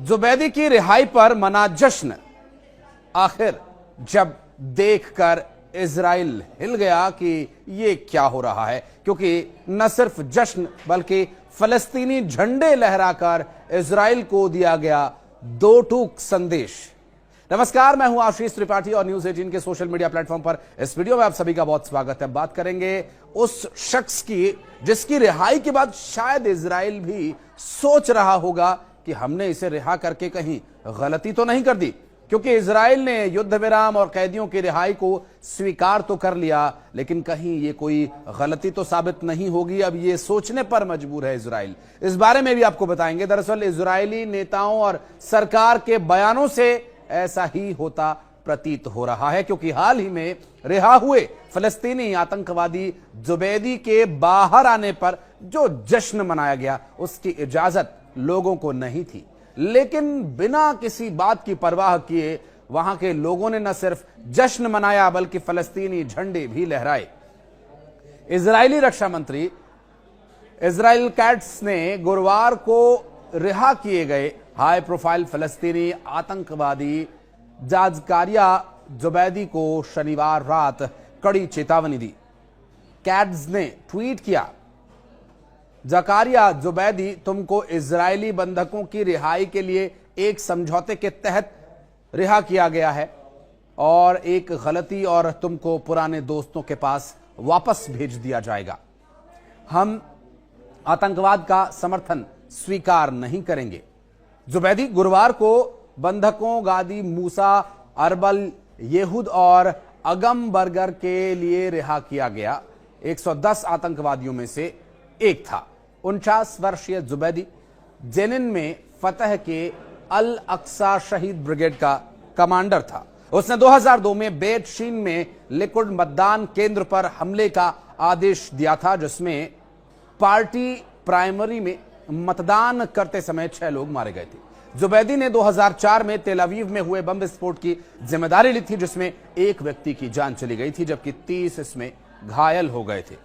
जुबैदी की रिहाई पर मना जश्न। आखिर जब देखकर इजराइल हिल गया कि ये क्या हो रहा है, क्योंकि न सिर्फ जश्न बल्कि फलस्तीनी झंडे लहराकर इजराइल को दिया गया दो टूक संदेश। नमस्कार, मैं हूं आशीष त्रिपाठी और न्यूज 18 के सोशल मीडिया प्लेटफॉर्म पर इस वीडियो में आप सभी का बहुत स्वागत है। बात करेंगे उस शख्स की जिसकी रिहाई के बाद शायद इजराइल भी सोच रहा होगा कि हमने इसे रिहा करके कहीं गलती तो नहीं कर दी, क्योंकि इजराइल ने युद्ध विराम और कैदियों की रिहाई को स्वीकार तो कर लिया, लेकिन कहीं ये कोई गलती तो साबित नहीं होगी। अब ये सोचने पर मजबूर है इजराइल। इस बारे में भी आपको बताएंगे। दरअसल इजरायली नेताओं और सरकार के बयानों से ऐसा ही होता प्रतीत हो रहा है, क्योंकि हाल ही में रिहा हुए फलस्तीनी आतंकवादी जुबैदी के बाहर आने पर जो जश्न मनाया गया उसकी इजाजत लोगों को नहीं थी, लेकिन बिना किसी बात की परवाह किए वहां के लोगों ने न सिर्फ जश्न मनाया बल्कि फलस्तीनी झंडे भी लहराए। इजरायली रक्षा मंत्री इजराइल कैट्स ने गुरुवार को रिहा किए गए हाई प्रोफाइल फलस्तीनी आतंकवादी जाकारिया जुबैदी को शनिवार रात कड़ी चेतावनी दी। कैट्स ने ट्वीट किया, जाकारिया जुबैदी, तुमको इजरायली बंधकों की रिहाई के लिए एक समझौते के तहत रिहा किया गया है और एक गलती और तुमको पुराने दोस्तों के पास वापस भेज दिया जाएगा। हम आतंकवाद का समर्थन स्वीकार नहीं करेंगे। जुबैदी गुरुवार को बंधकों गादी मूसा, अरबल, येहूद और अगम बर्गर के लिए रिहा किया गया 110 आतंकवादियों में से एक था। 49 वर्षीय जुबैदी जेनिन में फतह के अल अक्सा शहीद ब्रिगेड का कमांडर था। उसने 2002 में बेत शीन में लिकुड मतदान केंद्र पर हमले का आदेश दिया था, जिसमें पार्टी प्राइमरी में मतदान करते समय 6 लोग मारे गए थे। जुबैदी ने 2004 में तेल अवीव में हुए बम विस्फोट की जिम्मेदारी ली थी, जिसमें एक व्यक्ति की जान चली गई थी जबकि 30 इसमें घायल हो गए थे।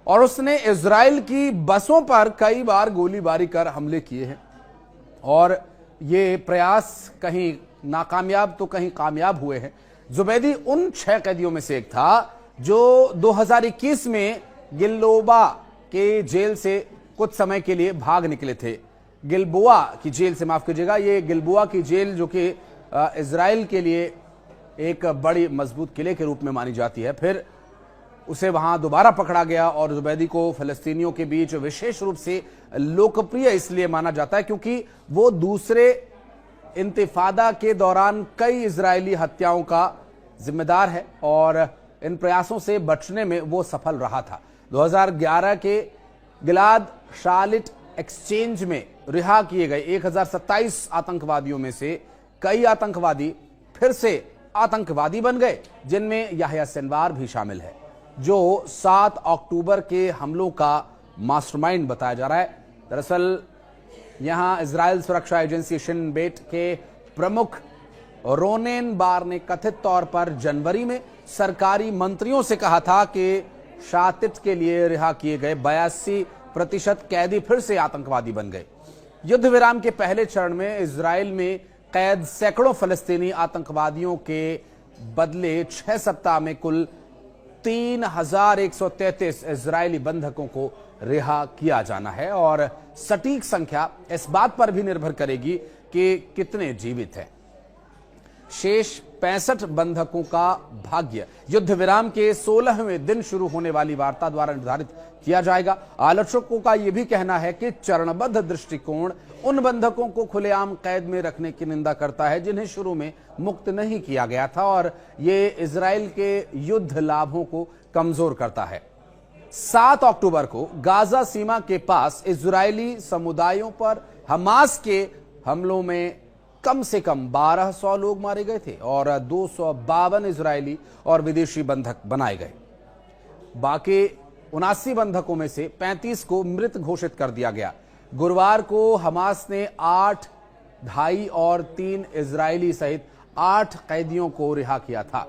और उसने इजराइल की बसों पर कई बार गोलीबारी कर हमले किए हैं और ये प्रयास कहीं नाकामयाब तो कहीं कामयाब हुए हैं। जुबैदी उन 6 कैदियों में से एक था जो 2021 में गिल्बोआ के जेल से कुछ समय के लिए भाग निकले थे। गिल्बोआ की जेल से, माफ कीजिएगा, ये गिल्बोआ की जेल जो कि इजराइल के लिए एक बड़ी मजबूत किले के रूप में मानी जाती है, फिर उसे वहां दोबारा पकड़ा गया। और जुबैदी को फलस्तीनियों के बीच विशेष रूप से लोकप्रिय इसलिए माना जाता है क्योंकि वो दूसरे इंतिफादा के दौरान कई इजरायली हत्याओं का जिम्मेदार है और इन प्रयासों से बचने में वो सफल रहा था। 2011 के गिलाद शालिट एक्सचेंज में रिहा किए गए 1027 आतंकवादियों में से कई आतंकवादी फिर से आतंकवादी बन गए, जिनमें याह्या सिनवार भी शामिल है, जो 7 अक्टूबर के हमलों का मास्टरमाइंड बताया जा रहा है। दरअसल यहां इजराइल सुरक्षा एजेंसी शिन बेट के प्रमुख रोनेन बार ने कथित तौर पर जनवरी में सरकारी मंत्रियों से कहा था कि शातित के लिए रिहा किए गए 82% कैदी फिर से आतंकवादी बन गए। युद्ध विराम के पहले चरण में इजराइल में कैद सैकड़ों फलस्तीनी आतंकवादियों के बदले 6 सप्ताह में कुल 3133 इजरायली बंधकों को रिहा किया जाना है और सटीक संख्या इस बात पर भी निर्भर करेगी कि कितने जीवित हैं। शेष 65 बंधकों का भाग्य युद्ध विराम के 16वें दिन शुरू होने वाली वार्ता द्वारा निर्धारित किया जाएगा। आलोचकों का यह भी कहना है कि चरणबद्ध दृष्टिकोण उन बंधकों को खुलेआम कैद में रखने की निंदा करता है जिन्हें शुरू में मुक्त नहीं किया गया था, और ये इजराइल के युद्ध लाभों को कमजोर करता है। 7 अक्टूबर को गाजा सीमा के पास इजरायली समुदायों पर हमास के हमलों में कम से कम 1200 लोग मारे गए थे और 252 इजरायली और विदेशी बंधक बनाए गए। बाकी 79 बंधकों में से 35 को मृत घोषित कर दिया गया। गुरुवार को हमास ने 8 ढाई और 3 इजरायली सहित 8 कैदियों को रिहा किया था।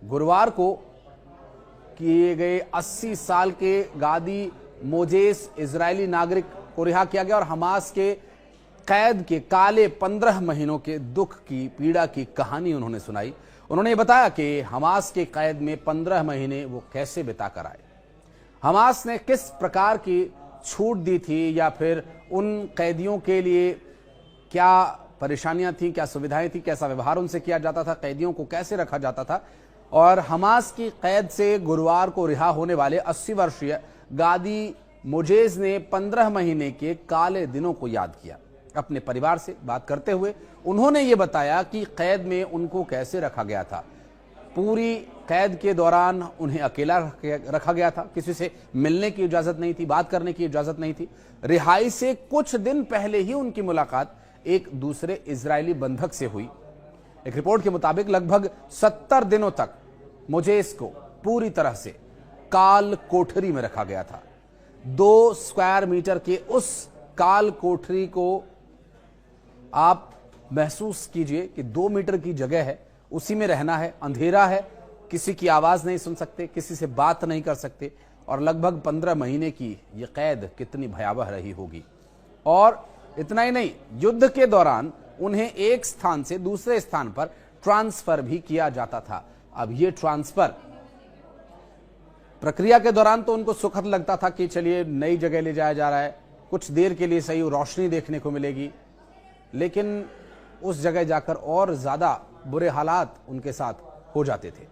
गुरुवार को किए गए 80 साल के गादी मोजेस इजरायली नागरिक को रिहा किया गया और हमास के कैद के काले 15 महीनों के दुख की, पीड़ा की कहानी उन्होंने सुनाई। उन्होंने बताया कि हमास के कैद में 15 महीने वो कैसे बिताकर आए, हमास ने किस प्रकार की छूट दी थी, या फिर उन कैदियों के लिए क्या परेशानियां थी, क्या सुविधाएं थी, कैसा व्यवहार उनसे किया जाता था, कैदियों को कैसे रखा जाता था। और हमास की कैद से गुरुवार को रिहा होने वाले 80 वर्षीय गादी मोजेज ने 15 महीने के काले दिनों को याद किया। अपने परिवार से बात करते हुए उन्होंने ये बताया कि कैद में उनको कैसे रखा गया था। पूरी कैद के दौरान उन्हें अकेला रखा गया था, किसी से मिलने की इजाजत नहीं थी, बात करने की इजाजत नहीं थी। रिहाई से कुछ दिन पहले ही उनकी मुलाकात एक दूसरे इजरायली बंधक से हुई। एक रिपोर्ट के मुताबिक लगभग 70 दिनों तक मोजेस को पूरी तरह से काल कोठरी में रखा गया था। 2 स्क्वायर मीटर के उस काल कोठरी को आप महसूस कीजिए कि 2 मीटर की जगह है, उसी में रहना है, अंधेरा है, किसी की आवाज नहीं सुन सकते, किसी से बात नहीं कर सकते, और लगभग 15 महीने की यह कैद कितनी भयावह रही होगी। और इतना ही नहीं, युद्ध के दौरान उन्हें एक स्थान से दूसरे स्थान पर ट्रांसफर भी किया जाता था। अब यह ट्रांसफर प्रक्रिया के दौरान तो उनको सुखद लगता था कि चलिए नई जगह ले जाया जा रहा है, कुछ देर के लिए सही रोशनी देखने को मिलेगी, लेकिन उस जगह जाकर और ज्यादा बुरे हालात उनके साथ हो जाते थे।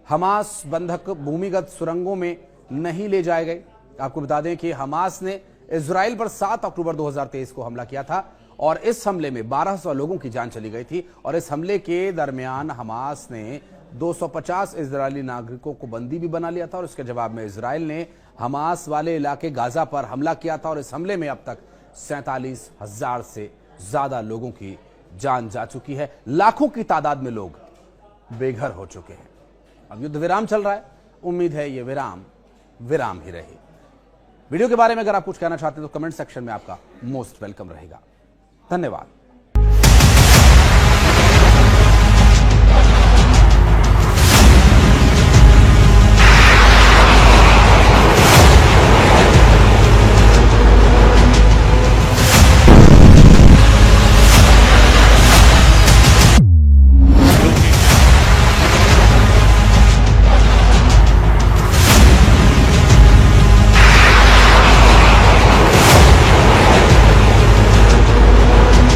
हमास बंधक भूमिगत सुरंगों में नहीं ले जाए गए। आपको बता दें कि हमास ने इजराइल पर 7 अक्टूबर 2023 को हमला किया था और इस हमले में 1200 लोगों की जान चली गई थी। और इस हमले के दरमियान हमास ने 250 इजरायली नागरिकों को बंदी भी बना लिया था और इसके जवाब में इजराइल ने हमास वाले इलाके गाजा पर हमला किया था और इस हमले में अब तक 47,000 से ज्यादा लोगों की जान जा चुकी है। लाखों की तादाद में लोग बेघर हो चुके हैं। अब युद्ध विराम चल रहा है, उम्मीद है यह विराम ही रहे। वीडियो के बारे में अगर आप कुछ कहना चाहते हैं तो कमेंट सेक्शन में आपका मोस्ट वेलकम रहेगा। धन्यवाद।